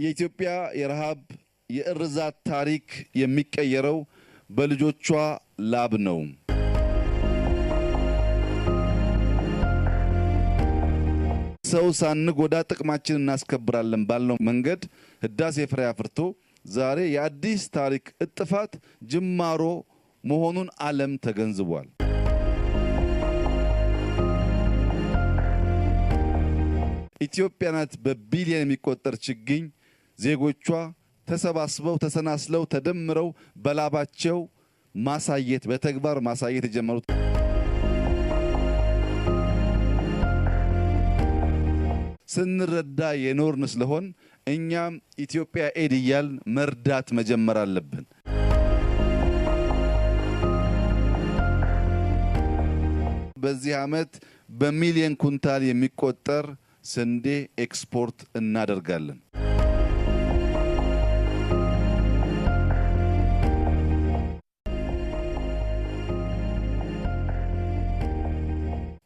የኢትዮጵያ የረሃብ የእርዛት ታሪክ የሚቀየረው በልጆቿ ላብ ነው። ሰው ሳንጎዳ ጥቅማችንን እናስከብራለን ባልነው መንገድ ህዳሴ ፍሬ አፍርቶ ዛሬ የአዲስ ታሪክ እጥፋት ጅማሮ መሆኑን ዓለም ተገንዝቧል። ኢትዮጵያ ናት በቢሊዮን የሚቆጠር ችግኝ ዜጎቿ ተሰባስበው ተሰናስለው ተደምረው በላባቸው ማሳየት በተግባር ማሳየት የጀመሩት። ስንረዳ የኖርን ስለሆን እኛም ኢትዮጵያ ኤድ እያልን መርዳት መጀመር አለብን። በዚህ ዓመት በሚሊዮን ኩንታል የሚቆጠር ስንዴ ኤክስፖርት እናደርጋለን።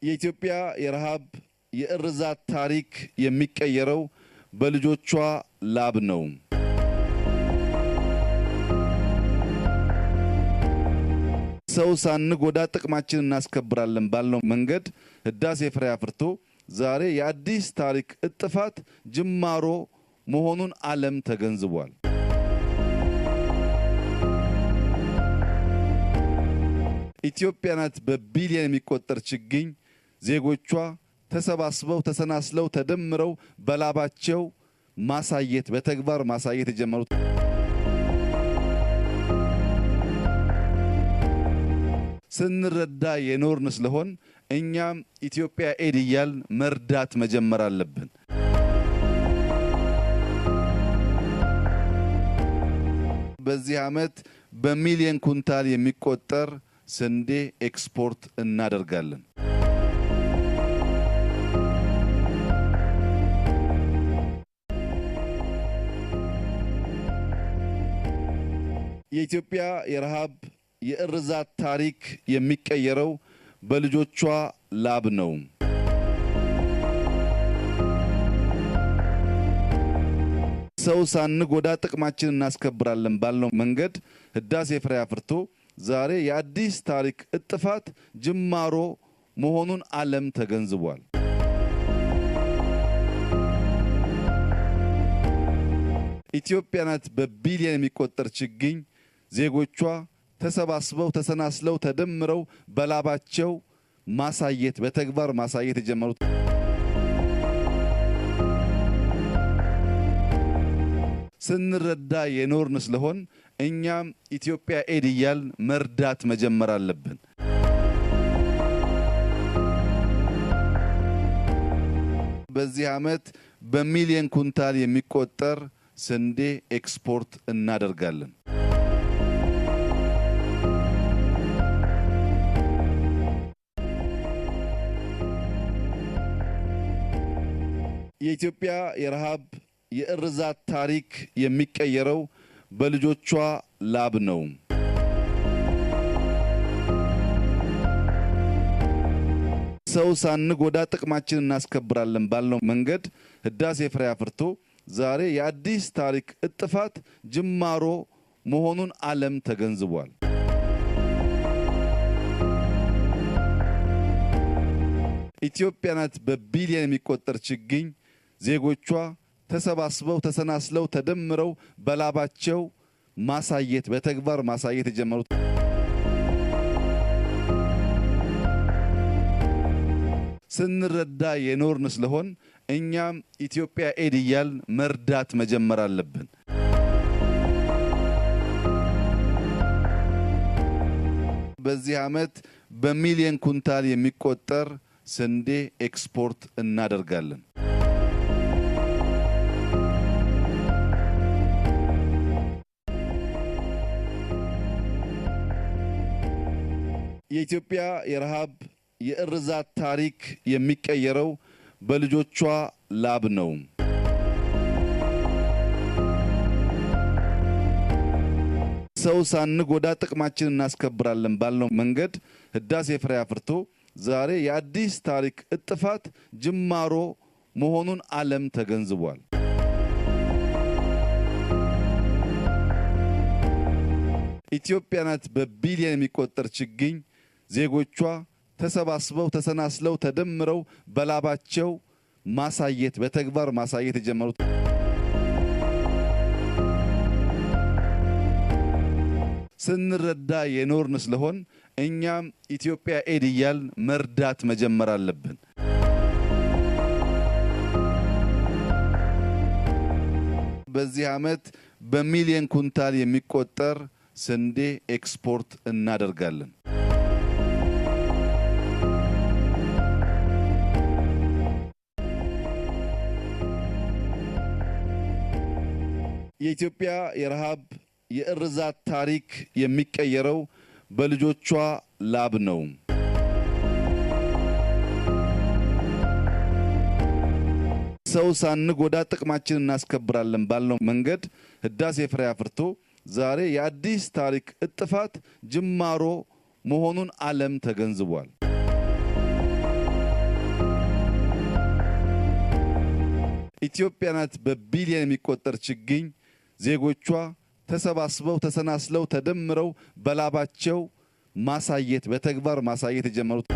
የኢትዮጵያ የረሃብ የእርዛት ታሪክ የሚቀየረው በልጆቿ ላብ ነው። ሰው ሳንጎዳ ጥቅማችንን እናስከብራለን ባልነው መንገድ ህዳሴ ፍሬ አፍርቶ ዛሬ የአዲስ ታሪክ እጥፋት ጅማሮ መሆኑን ዓለም ተገንዝቧል። ኢትዮጵያ ናት በቢሊዮን የሚቆጠር ችግኝ ዜጎቿ ተሰባስበው ተሰናስለው ተደምረው በላባቸው ማሳየት በተግባር ማሳየት የጀመሩት። ስንረዳ የኖርን ስለሆን እኛም ኢትዮጵያ ኤድ እያልን መርዳት መጀመር አለብን። በዚህ ዓመት በሚሊዮን ኩንታል የሚቆጠር ስንዴ ኤክስፖርት እናደርጋለን። የኢትዮጵያ የረሃብ የእርዛት ታሪክ የሚቀየረው በልጆቿ ላብ ነው። ሰው ሳንጎዳ ጥቅማችንን እናስከብራለን ባልነው መንገድ ህዳሴ ፍሬ አፍርቶ ዛሬ የአዲስ ታሪክ እጥፋት ጅማሮ መሆኑን ዓለም ተገንዝቧል። ኢትዮጵያ ናት በቢሊዮን የሚቆጠር ችግኝ ዜጎቿ ተሰባስበው ተሰናስለው ተደምረው በላባቸው ማሳየት በተግባር ማሳየት የጀመሩት። ስንረዳ የኖርን ስለሆን እኛም ኢትዮጵያ ኤድ እያልን መርዳት መጀመር አለብን። በዚህ ዓመት በሚሊዮን ኩንታል የሚቆጠር ስንዴ ኤክስፖርት እናደርጋለን። የኢትዮጵያ የረሃብ የእርዛት ታሪክ የሚቀየረው በልጆቿ ላብ ነው። ሰው ሳንጎዳ ጥቅማችንን እናስከብራለን ባልነው መንገድ ህዳሴ ፍሬ አፍርቶ ዛሬ የአዲስ ታሪክ እጥፋት ጅማሮ መሆኑን ዓለም ተገንዝቧል። ኢትዮጵያ ናት በቢሊዮን የሚቆጠር ችግኝ ዜጎቿ ተሰባስበው ተሰናስለው ተደምረው በላባቸው ማሳየት በተግባር ማሳየት የጀመሩት። ስንረዳ የኖርን ስለሆን እኛም ኢትዮጵያ ኤድ እያልን መርዳት መጀመር አለብን። በዚህ ዓመት በሚሊዮን ኩንታል የሚቆጠር ስንዴ ኤክስፖርት እናደርጋለን። የኢትዮጵያ የረሃብ የእርዛት ታሪክ የሚቀየረው በልጆቿ ላብ ነው። ሰው ሳንጎዳ ጥቅማችንን እናስከብራለን ባልነው መንገድ ህዳሴ ፍሬ አፍርቶ ዛሬ የአዲስ ታሪክ እጥፋት ጅማሮ መሆኑን ዓለም ተገንዝቧል። ኢትዮጵያ ናት በቢሊየን የሚቆጠር ችግኝ ዜጎቿ ተሰባስበው ተሰናስለው ተደምረው በላባቸው ማሳየት በተግባር ማሳየት የጀመሩት። ስንረዳ የኖርን ስለሆን እኛም ኢትዮጵያ ኤድ እያልን መርዳት መጀመር አለብን። በዚህ ዓመት በሚሊዮን ኩንታል የሚቆጠር ስንዴ ኤክስፖርት እናደርጋለን። የኢትዮጵያ የረሃብ የእርዛት ታሪክ የሚቀየረው በልጆቿ ላብ ነው። ሰው ሳንጎዳ ጥቅማችንን እናስከብራለን ባልነው መንገድ ህዳሴ ፍሬ አፍርቶ ዛሬ የአዲስ ታሪክ እጥፋት ጅማሮ መሆኑን ዓለም ተገንዝቧል። ኢትዮጵያ ናት በቢሊየን የሚቆጠር ችግኝ ዜጎቿ ተሰባስበው ተሰናስለው ተደምረው በላባቸው ማሳየት በተግባር ማሳየት የጀመሩት።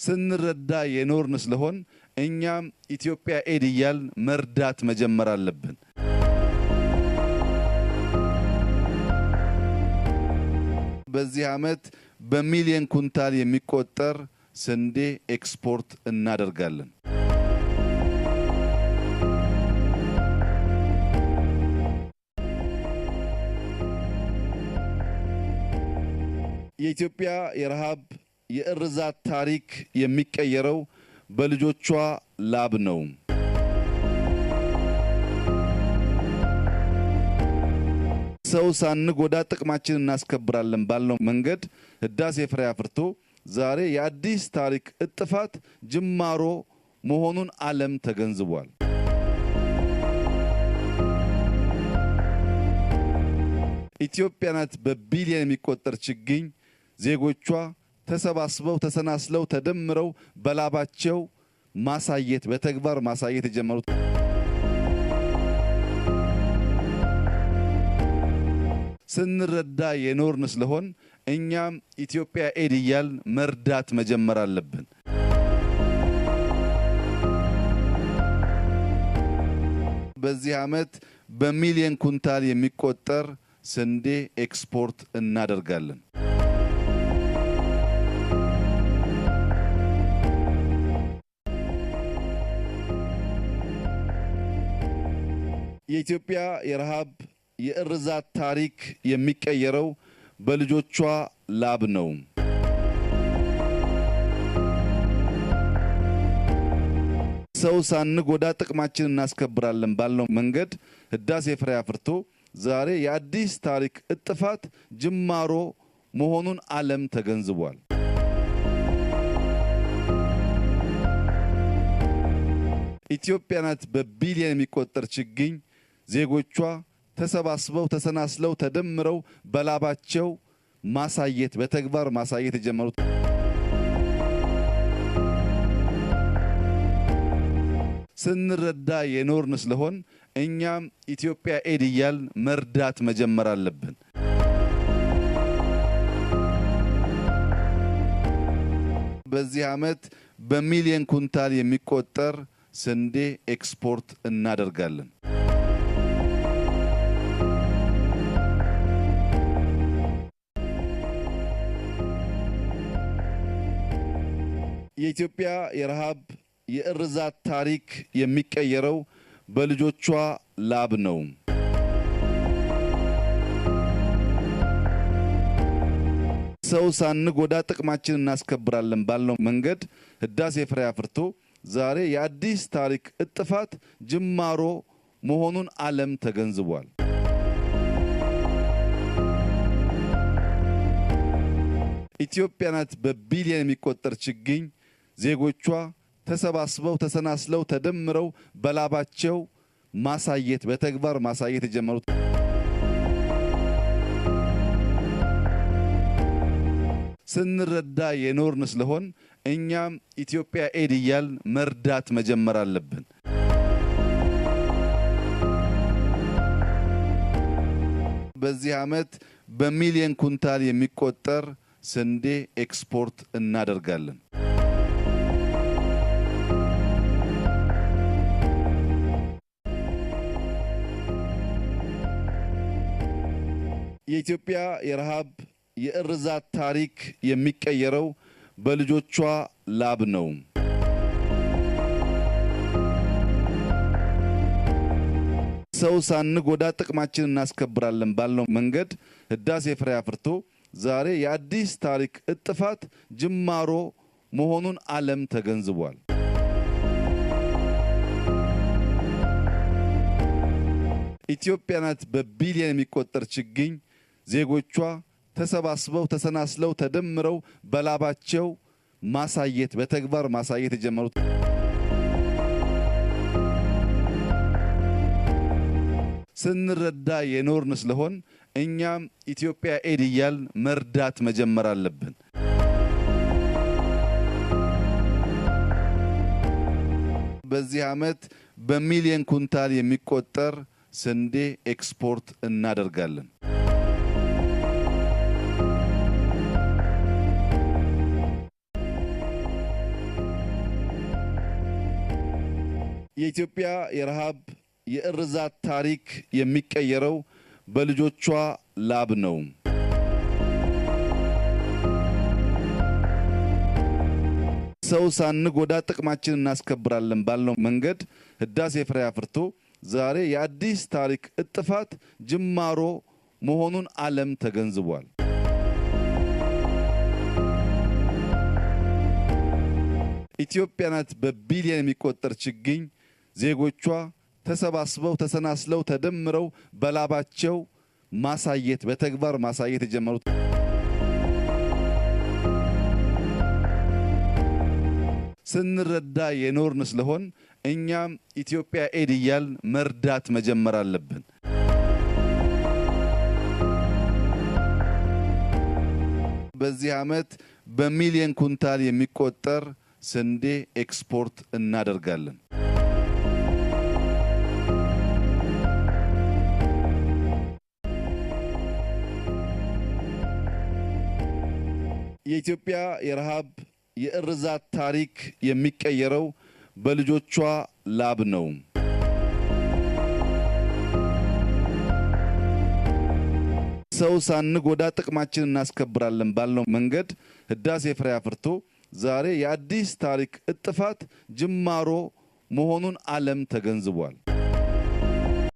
ስንረዳ የኖርን ስለሆን እኛም ኢትዮጵያ ኤድ እያልን መርዳት መጀመር አለብን። በዚህ ዓመት በሚሊዮን ኩንታል የሚቆጠር ስንዴ ኤክስፖርት እናደርጋለን። የኢትዮጵያ የረሃብ የእርዛት ታሪክ የሚቀየረው በልጆቿ ላብ ነው። ሰው ሳንጎዳ ጥቅማችንን እናስከብራለን ባልነው መንገድ ህዳሴ ፍሬ አፍርቶ ዛሬ የአዲስ ታሪክ እጥፋት ጅማሮ መሆኑን ዓለም ተገንዝቧል። ኢትዮጵያ ናት በቢሊየን የሚቆጠር ችግኝ ዜጎቿ ተሰባስበው ተሰናስለው ተደምረው በላባቸው ማሳየት በተግባር ማሳየት የጀመሩት። ስንረዳ የኖርን ስለሆን እኛም ኢትዮጵያ ኤድ እያልን መርዳት መጀመር አለብን። በዚህ ዓመት በሚሊዮን ኩንታል የሚቆጠር ስንዴ ኤክስፖርት እናደርጋለን። የኢትዮጵያ የረሃብ የእርዛት ታሪክ የሚቀየረው በልጆቿ ላብ ነው። ሰው ሳንጎዳ ጥቅማችንን እናስከብራለን ባልነው መንገድ ህዳሴ ፍሬ አፍርቶ ዛሬ የአዲስ ታሪክ እጥፋት ጅማሮ መሆኑን ዓለም ተገንዝቧል። ኢትዮጵያ ናት በቢሊየን የሚቆጠር ችግኝ ዜጎቿ ተሰባስበው ተሰናስለው ተደምረው በላባቸው ማሳየት በተግባር ማሳየት የጀመሩት። ስንረዳ የኖርን ስለሆን እኛም ኢትዮጵያ ኤድ እያልን መርዳት መጀመር አለብን። በዚህ ዓመት በሚሊዮን ኩንታል የሚቆጠር ስንዴ ኤክስፖርት እናደርጋለን። የኢትዮጵያ የረሃብ የእርዛት ታሪክ የሚቀየረው በልጆቿ ላብ ነው። ሰው ሳንጎዳ ጥቅማችንን እናስከብራለን ባልነው መንገድ ህዳሴ ፍሬ አፍርቶ ዛሬ የአዲስ ታሪክ እጥፋት ጅማሮ መሆኑን ዓለም ተገንዝቧል። ኢትዮጵያ ናት በቢሊየን የሚቆጠር ችግኝ ዜጎቿ ተሰባስበው ተሰናስለው ተደምረው በላባቸው ማሳየት በተግባር ማሳየት የጀመሩት። ስንረዳ የኖርን ስለሆን እኛም ኢትዮጵያ ኤድ እያልን መርዳት መጀመር አለብን። በዚህ ዓመት በሚሊዮን ኩንታል የሚቆጠር ስንዴ ኤክስፖርት እናደርጋለን። የኢትዮጵያ የረሃብ የእርዛት ታሪክ የሚቀየረው በልጆቿ ላብ ነው። ሰው ሳንጎዳ ጥቅማችንን እናስከብራለን ባልነው መንገድ ህዳሴ ፍሬ አፍርቶ ዛሬ የአዲስ ታሪክ እጥፋት ጅማሮ መሆኑን ዓለም ተገንዝቧል። ኢትዮጵያ ናት በቢሊዮን የሚቆጠር ችግኝ ዜጎቿ ተሰባስበው ተሰናስለው ተደምረው በላባቸው ማሳየት በተግባር ማሳየት የጀመሩት። ስንረዳ የኖርን ስለሆን እኛም ኢትዮጵያ ኤድ እያል መርዳት መጀመር አለብን። በዚህ ዓመት በሚሊዮን ኩንታል የሚቆጠር ስንዴ ኤክስፖርት እናደርጋለን። የኢትዮጵያ የረሃብ የእርዛት ታሪክ የሚቀየረው በልጆቿ ላብ ነው። ሰው ሳንጎዳ ጥቅማችንን እናስከብራለን ባልነው መንገድ ህዳሴ ፍሬ አፍርቶ ዛሬ የአዲስ ታሪክ እጥፋት ጅማሮ መሆኑን ዓለም ተገንዝቧል። ኢትዮጵያ ናት በቢሊዮን የሚቆጠር ችግኝ ዜጎቿ ተሰባስበው ተሰናስለው ተደምረው በላባቸው ማሳየት በተግባር ማሳየት የጀመሩት። ስንረዳ የኖርን ስለሆን እኛም ኢትዮጵያ ኤድ እያል መርዳት መጀመር አለብን። በዚህ ዓመት በሚሊዮን ኩንታል የሚቆጠር ስንዴ ኤክስፖርት እናደርጋለን። የኢትዮጵያ የረሃብ የእርዛት ታሪክ የሚቀየረው በልጆቿ ላብ ነው። ሰው ሳንጎዳ ጥቅማችንን እናስከብራለን ባልነው መንገድ ህዳሴ ፍሬ አፍርቶ ዛሬ የአዲስ ታሪክ እጥፋት ጅማሮ መሆኑን ዓለም ተገንዝቧል።